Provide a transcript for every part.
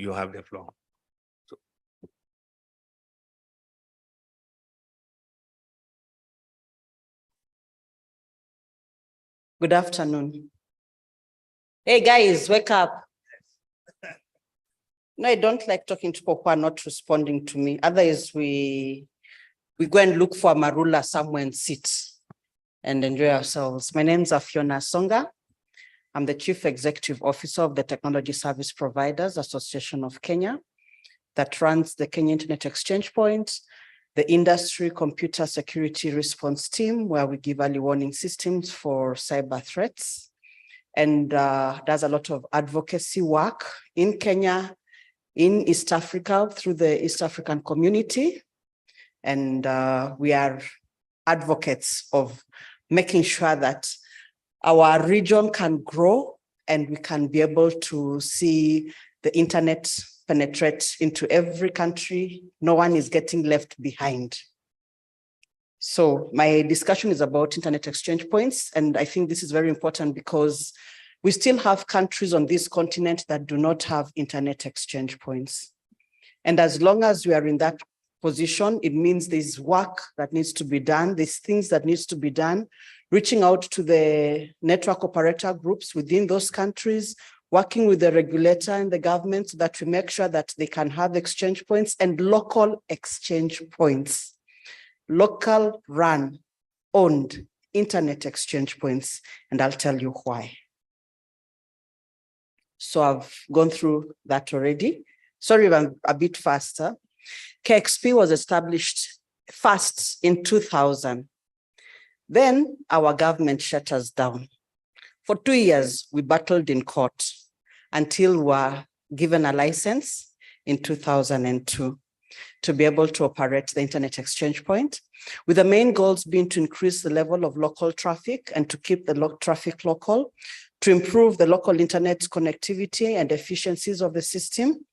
you have the floor. Good afternoon. Hey guys, wake up. No, I don't like talking to people who are not responding to me. Otherwise, we go and look for a marula somewhere and sit and enjoy ourselves. My name is Fiona Asonga. I'm the Chief Executive Officer of the Technology Service Providers Association of Kenya that runs the Kenya Internet Exchange Point, the Industry Computer Security Response Team, where we give early warning systems for cyber threats, and does a lot of advocacy work in Kenya, in East Africa, through the East African community. And we are advocates of making sure that our region can grow and we can be able to see the internet penetrate into every country. No one is getting left behind. So my discussion is about internet exchange points. And I think this is very important because we still have countries on this continent that do not have internet exchange points. And as long as we are in that position, it means there's work that needs to be done, there's things that needs to be done, reaching out to the network operator groups within those countries, working with the regulator and the government so that we make sure that they can have exchange points and local exchange points, local run, owned internet exchange points. And I'll tell you why. So I've gone through that already. Sorry if I'm a bit faster. IXP was established first in 2000. Then our government shut us down. For 2 years, we battled in court until we were given a license in 2002 to be able to operate the internet exchange point, with the main goals being to increase the level of local traffic and to keep the traffic local, to improve the local internet connectivity and efficiencies of the system,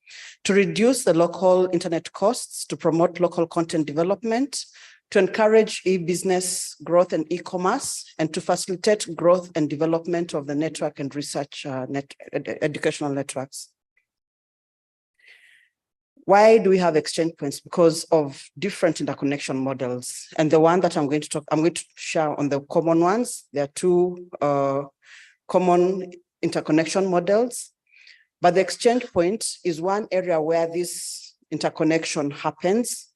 to reduce the local internet costs, to promote local content development, to encourage e-business growth and e-commerce, and to facilitate growth and development of the network and research educational networks. Why do we have exchange points? Because of different interconnection models. And the one that I'm going to share on the common ones. There are two common interconnection models, but the exchange point is one area where this interconnection happens.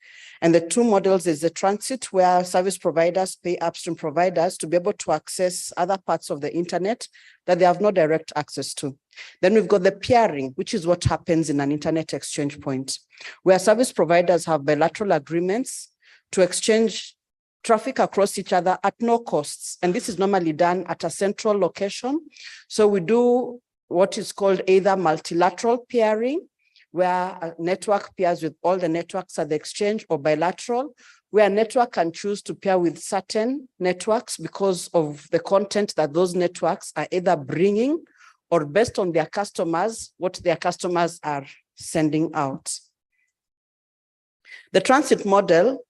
And the two models is the transit, where service providers pay upstream providers to be able to access other parts of the internet that they have no direct access to. Then we've got the peering, which is what happens in an internet exchange point, where service providers have bilateral agreements to exchange traffic across each other at no costs. And this is normally done at a central location. So we do what is called either multilateral peering, where a network pairs with all the networks at the exchange, or bilateral, where a network can choose to pair with certain networks because of the content that those networks are either bringing or based on their customers, what their customers are sending out. The transit model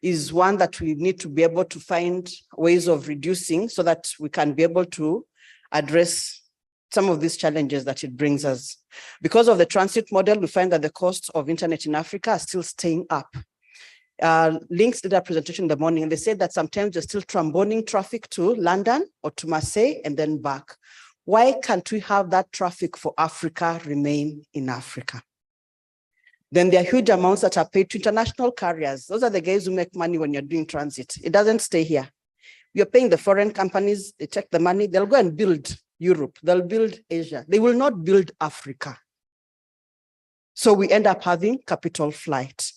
is one that we need to be able to find ways of reducing so that we can be able to address some of these challenges that it brings us. Because of the transit model, we find that the costs of internet in Africa are still staying up. Links did a presentation in the morning, and they said that sometimes they're still tromboning traffic to London or to Marseille and then back. Why can't we have that traffic for Africa remain in Africa? Then there are huge amounts that are paid to international carriers. Those are the guys who make money when you're doing transit. It doesn't stay here. You're paying the foreign companies, they take the money, they'll go and build Europe, they'll build Asia. They will not build Africa. So we end up having capital flight.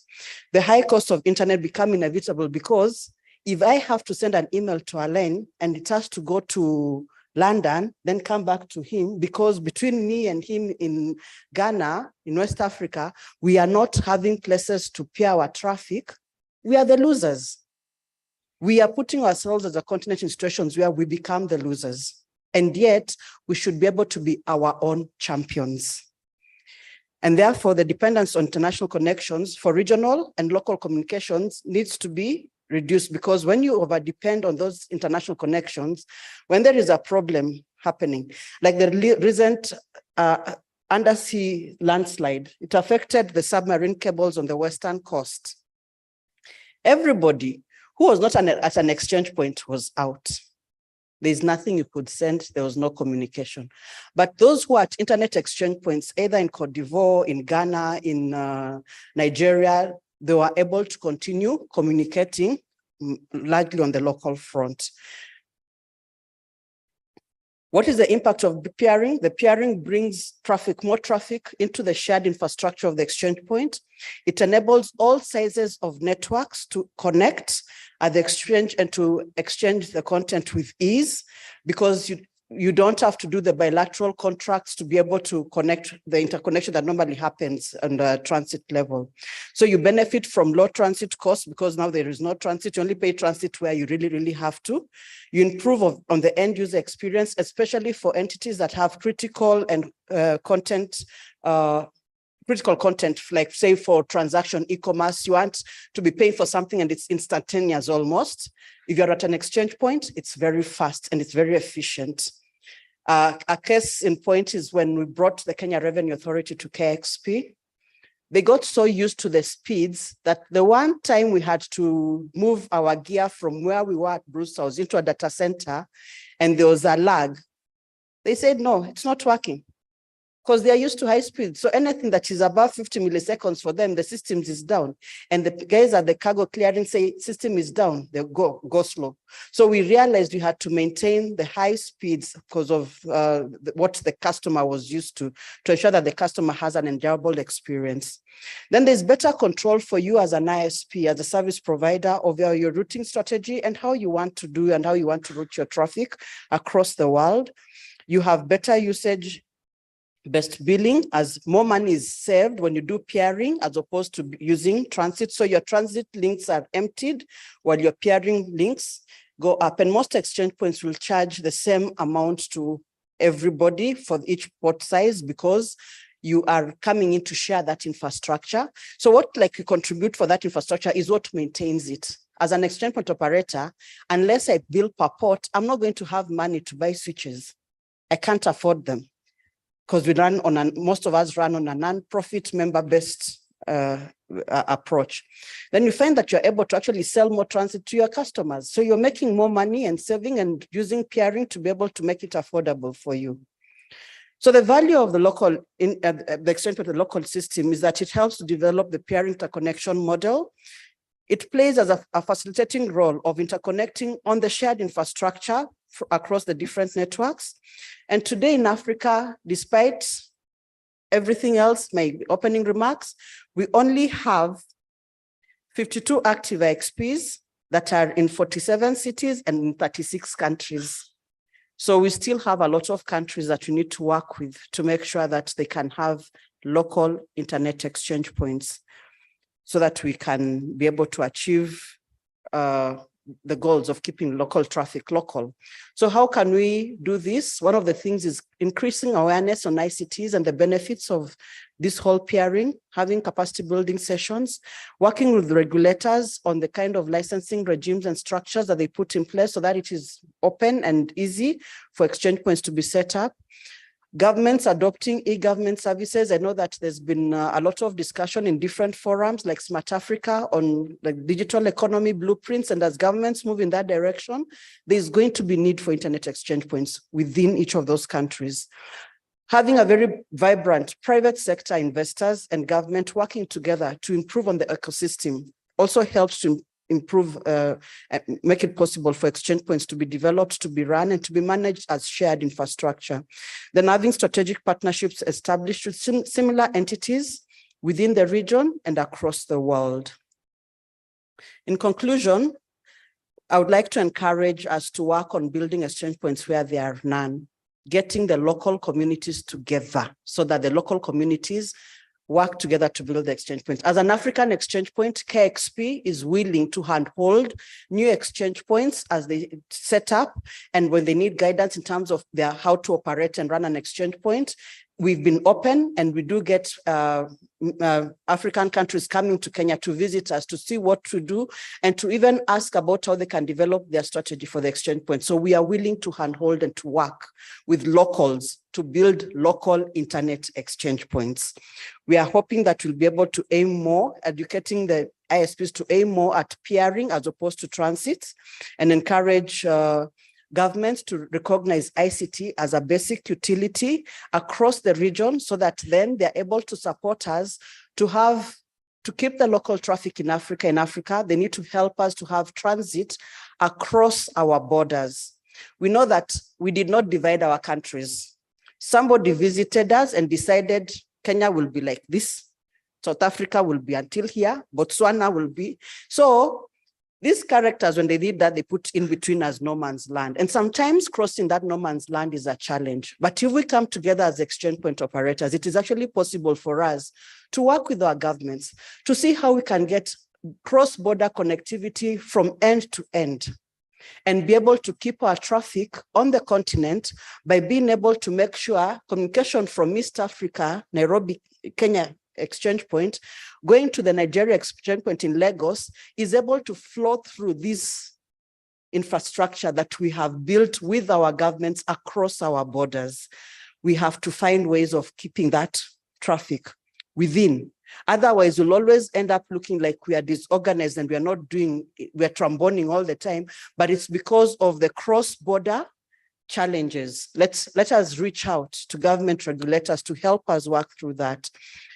The high cost of internet become inevitable because if I have to send an email to Alain and it has to go to London, then come back to him, because between me and him in Ghana, in West Africa, we are not having places to pair our traffic, we are the losers. We are putting ourselves as a continent in situations where we become the losers. And yet we should be able to be our own champions. And therefore the dependence on international connections for regional and local communications needs to be reduced, because when you over depend on those international connections, when there is a problem happening, like the recent undersea landslide. It affected the submarine cables on the western coast. Everybody who was not at an exchange point was out. There's nothing you could send, there was no communication. But those who are at internet exchange points, either in Cote d'Ivoire, in Ghana, in Nigeria, they were able to continue communicating largely on the local front. What is the impact of the peering? The peering brings more traffic into the shared infrastructure of the exchange point. It enables all sizes of networks to connect at the exchange and to exchange the content with ease, because you don't have to do the bilateral contracts to be able to connect the interconnection that normally happens on the transit level. So you benefit from low transit costs because now there is no transit. You only pay transit where you really, really have to. You improve on the end user experience, especially for entities that have critical and critical content, like say for transaction e-commerce, you want to be paying for something and it's instantaneous almost. If you're at an exchange point, it's very fast and it's very efficient. A case in point is when we brought the Kenya Revenue Authority to KXP. They got so used to the speeds that the one time we had to move our gear from where we were at Bruce House into a data center and there was a lag, they said, no, it's not working, because they are used to high speed. So anything that is above 50 milliseconds for them, the system is down. And the guys at the cargo clearing say, system is down, they go slow. So we realized we had to maintain the high speeds because of what the customer was used to ensure that the customer has an enjoyable experience. Then there's better control for you as an ISP, as a service provider, of your routing strategy and how you want to do and how you want to route your traffic across the world. You have better usage best billing, as more money is saved when you do peering as opposed to using transit. So your transit links are emptied while your peering links go up. And most exchange points will charge the same amount to everybody for each port size because you are coming in to share that infrastructure. So what you contribute for that infrastructure is what maintains it. As an exchange point operator, unless I bill per port, I'm not going to have money to buy switches. I can't afford them, because most of us run on a non-profit member-based approach. Then you find that you're able to actually sell more transit to your customers. So you're making more money and saving and using peering to be able to make it affordable for you. So the value of the the exchange of the local system is that it helps to develop the peer interconnection model. It plays as a facilitating role of interconnecting on the shared infrastructure across the different networks. And today in Africa, despite everything else, my opening remarks, we only have 52 active IXPs that are in 47 cities and in 36 countries. So we still have a lot of countries that we need to work with to make sure that they can have local internet exchange points so that we can be able to achieve the goals of keeping local traffic local. So how can we do this? One of the things is increasing awareness on ICTs and the benefits of this whole peering, having capacity building sessions, working with regulators on the kind of licensing regimes and structures that they put in place so that it is open and easy for exchange points to be set up. Governments adopting e-government services. I know that there's been a lot of discussion in different forums like Smart Africa on like digital economy blueprints. And as governments move in that direction, there's going to be need for internet exchange points within each of those countries. Having a very vibrant private sector investors and government working together to improve on the ecosystem also helps to improve, make it possible for exchange points to be developed, to be run, and to be managed as shared infrastructure. Then having strategic partnerships established with similar entities within the region and across the world. In conclusion, I would like to encourage us to work on building exchange points where there are none, getting the local communities together so that the local communities work together to build the exchange point. As an African exchange point, KXP is willing to handhold new exchange points as they set up, and when they need guidance in terms of how to operate and run an exchange point, we've been open and we do get African countries coming to Kenya to visit us, to see what to do, and to even ask about how they can develop their strategy for the exchange point. So we are willing to handhold and to work with locals to build local internet exchange points. We are hoping that we'll be able to aim more, educating the ISPs to aim more at peering as opposed to transit, and encourage governments to recognize ICT as a basic utility across the region, so that then they're able to support us to keep the local traffic in Africa. They need to help us to have transit across our borders. We know that we did not divide our countries. Somebody visited us and decided Kenya will be like this, South Africa will be until here, Botswana will be. So these characters, when they did that, they put in between as no man's land. And sometimes crossing that no man's land is a challenge. But if we come together as exchange point operators, it is actually possible for us to work with our governments to see how we can get cross-border connectivity from end to end, and be able to keep our traffic on the continent by being able to make sure communication from East Africa, Nairobi, Kenya exchange point, going to the Nigeria exchange point in Lagos, is able to flow through this infrastructure that we have built with our governments across our borders. We have to find ways of keeping that traffic within. Otherwise, we'll always end up looking like we are disorganized and we are tromboning all the time, but it's because of the cross-border challenges. Let us reach out to government regulators to help us work through that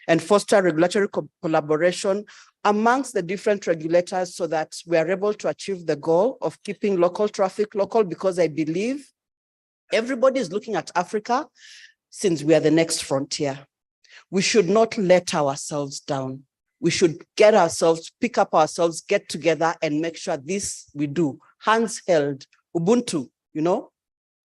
and foster regulatory collaboration amongst the different regulators, so that we are able to achieve the goal of keeping local traffic local, because I believe everybody is looking at Africa since we are the next frontier. We should not let ourselves down. We should get ourselves, pick up ourselves, get together and make sure this we do. Hands held, Ubuntu,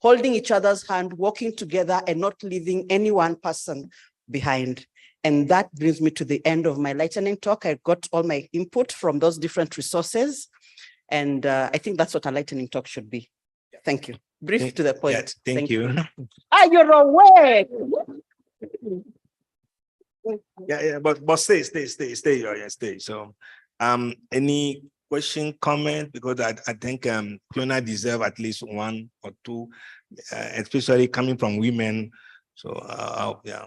holding each other's hand, working together and not leaving any one person behind. And that brings me to the end of my lightning talk. I got all my input from those different resources. And I think that's what a lightning talk should be. Thank you. Brief to the point. Yeah, thank you. You're awake. Yeah, but stay. So, any question, comment? Because I think Fiona deserves at least one or two, especially coming from women. So, yeah.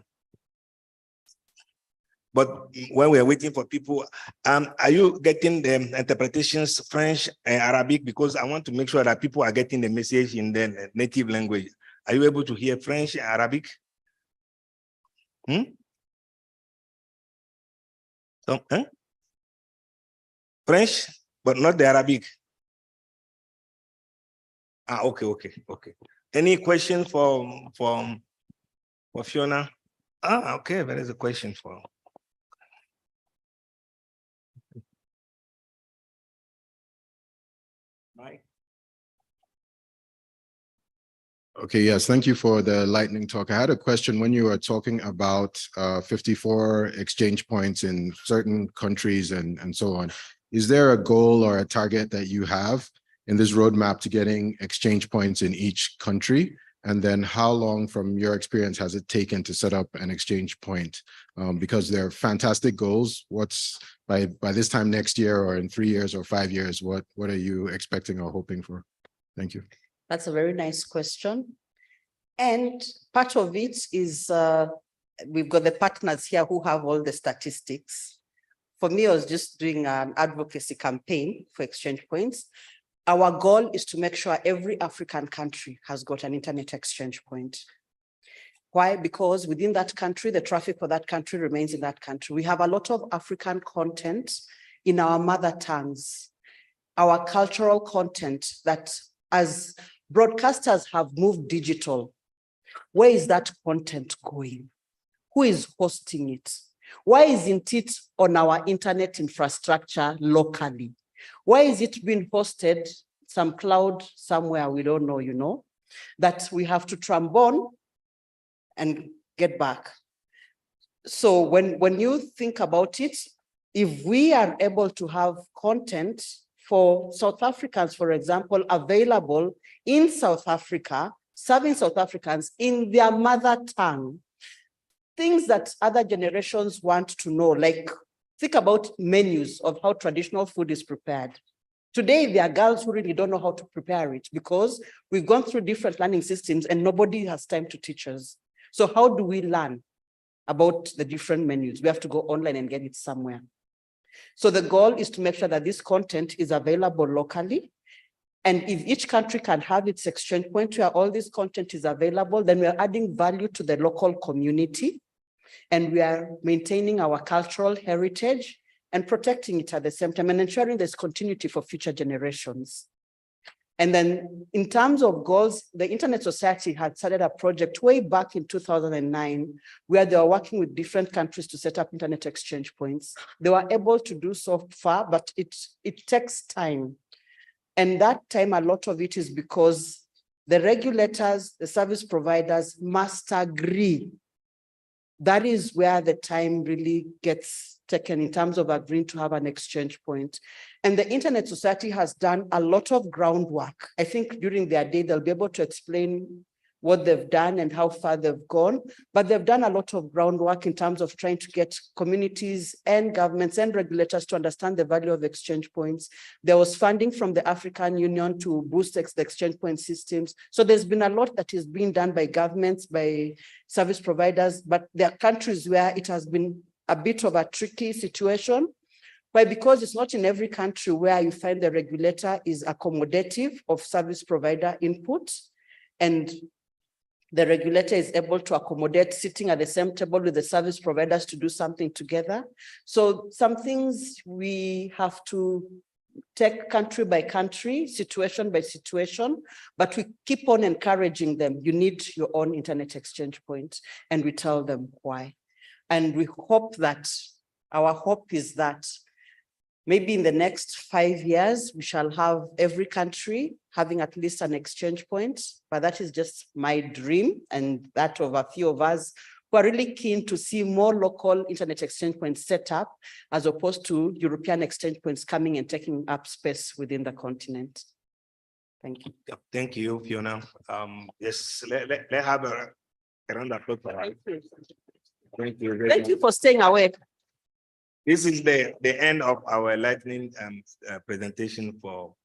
But when we are waiting for people, are you getting the interpretations French and Arabic? Because I want to make sure that people are getting the message in their native language. Are you able to hear French and Arabic? So, French, but not the Arabic. Okay. Any question for Fiona? Okay, there is a question for. Right. Okay, yes, thank you for the lightning talk. I had a question when you were talking about 54 exchange points in certain countries and so on. Is there a goal or a target that you have in this roadmap to getting exchange points in each country? And then how long from your experience has it taken to set up an exchange point? Because they're fantastic goals. What's by this time next year or in 3 years or 5 years, what are you expecting or hoping for? Thank you. That's a very nice question. And part of it is we've got the partners here who have all the statistics. For me, I was just doing an advocacy campaign for exchange points. Our goal is to make sure every African country has got an internet exchange point. Why? Because within that country, the traffic for that country remains in that country. We have a lot of African content in our mother tongues, our cultural content that as broadcasters have moved digital. Where is that content going? Who is hosting it? Why isn't it on our internet infrastructure locally? Why is it being hosted some cloud somewhere we don't know, that we have to trombone and get back? So when you think about it, if we are able to have content for South Africans, for example, available in South Africa, serving South Africans in their mother tongue, things that other generations want to know, like think about menus of how traditional food is prepared. Today, there are girls who really don't know how to prepare it because we've gone through different learning systems and nobody has time to teach us. So how do we learn about the different menus? We have to go online and get it somewhere. So the goal is to make sure that this content is available locally. And if each country can have its exchange point where all this content is available, then we are adding value to the local community and we are maintaining our cultural heritage and protecting it at the same time and ensuring there's continuity for future generations. And then in terms of goals, the Internet Society had started a project way back in 2009, where they were working with different countries to set up internet exchange points. They were able to do so far, but it takes time. And that time, a lot of it is because the regulators, the service providers must agree. That is where the time really gets taken in terms of agreeing to have an exchange point. And the Internet Society has done a lot of groundwork. I think during their day, they'll be able to explain what they've done and how far they've gone, but they've done a lot of groundwork in terms of trying to get communities and governments and regulators to understand the value of exchange points. There was funding from the African Union to boost the exchange point systems. So there's been a lot that is being done by governments, by service providers, but there are countries where it has been a bit of a tricky situation. Why? Because it's not in every country where you find the regulator is accommodative of service provider input, and the regulator is able to accommodate sitting at the same table with the service providers to do something together. So some things we have to take country by country, situation by situation, but we keep on encouraging them. You need your own internet exchange point, and we tell them why. And we hope that, our hope is that maybe in the next 5 years, we shall have every country having at least an exchange point, but that is just my dream and that of a few of us who are really keen to see more local internet exchange points set up as opposed to European exchange points coming and taking up space within the continent. Thank you. Yeah, thank you, Fiona. Yes, let's have a round of applause for her. Thank you. Thank you for staying awake. This is the end of our lightning presentation for